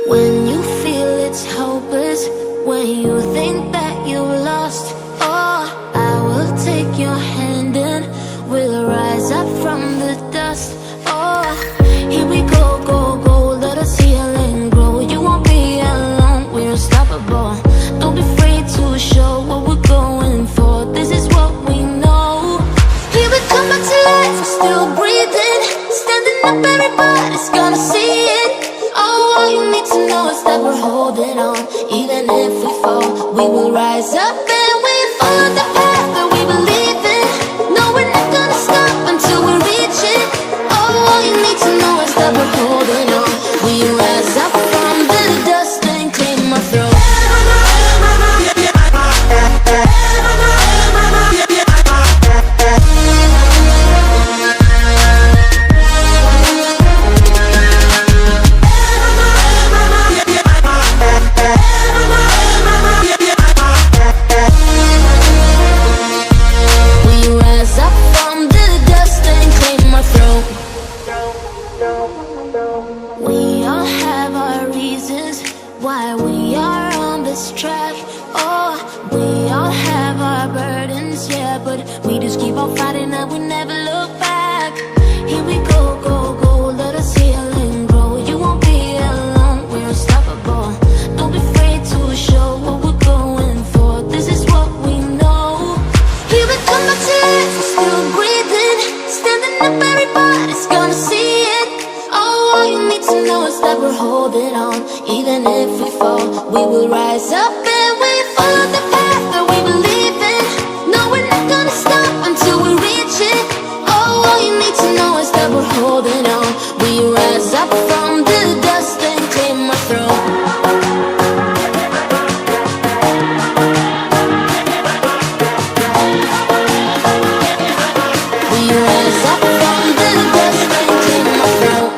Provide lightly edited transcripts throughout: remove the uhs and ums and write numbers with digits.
When you feel it's hopeless, when you think that you lost, oh, I will take your hand and we'll rise up from the dust. Oh, here we go, go, go, let us heal and grow. You won't be alone, we're unstoppable. Don't be afraid to show what we're going for. This is what we know. Here we come back to life, we're still breathing. Standing up, everybody's gonna see it. Oh, all you need to know is that we're holding on. Even if we fall, we will rise up and we follow the path that we believe in. No, we're not gonna stop until we reach it. Oh, all you need to know is that we're holding on. We rise up from the dust and clean my throat. We all have our reasons why we are on this track. Oh, we all have our burdens, yeah, but we just keep on fighting and we never look back. Here we go, go, go, let us heal and grow. You won't be alone, we're unstoppable. Don't be afraid to show what we're going for. This is what we know. Here we come back to life, we're still breathing. Standing up, everybody's gonna see it. All you need to know is that we're holding on. Even if we fall, we will rise up and we follow the path that we believe in. No, we're not gonna stop until we reach it. Oh, all you need to know is that we're holding on. We rise up from the dust and clear my throat. We rise up from the dust and clear my throat.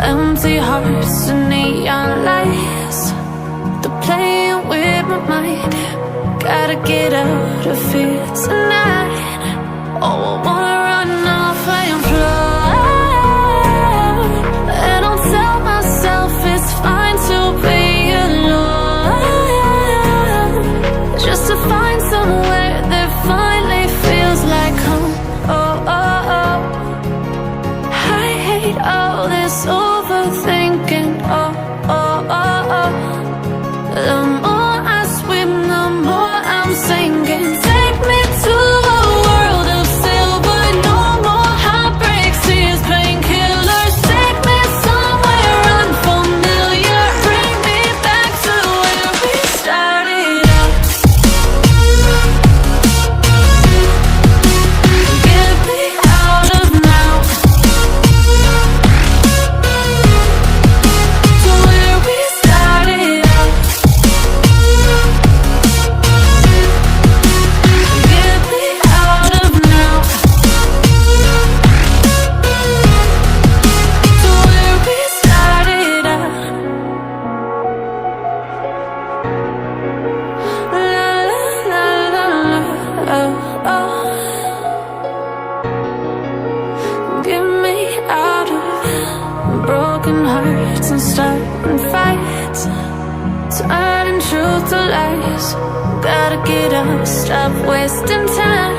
Empty hearts and neon lights, they're playing with my mind. Gotta get out of here tonight. Oh, I wanna run off and fly. And I'll tell myself it's fine to be alone, just to find somewhere that finally feels like home. Oh, oh, oh, I hate all this overthinking. Oh, oh, oh, oh. The more I swim, the more I'm sinking. Take me to a world of silver. No more heartbreaks, tears, painkillers. Take me somewhere unfamiliar. Bring me back to where we started out. Get me out of now. To where we started out. Get me out of now. To where we started out. La la la la la. Oh, oh. Get me out of broken hearts and starting fights, turning truth to lies. Gotta get up, stop wasting time.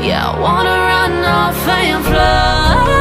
Yeah, I wanna run off and fly.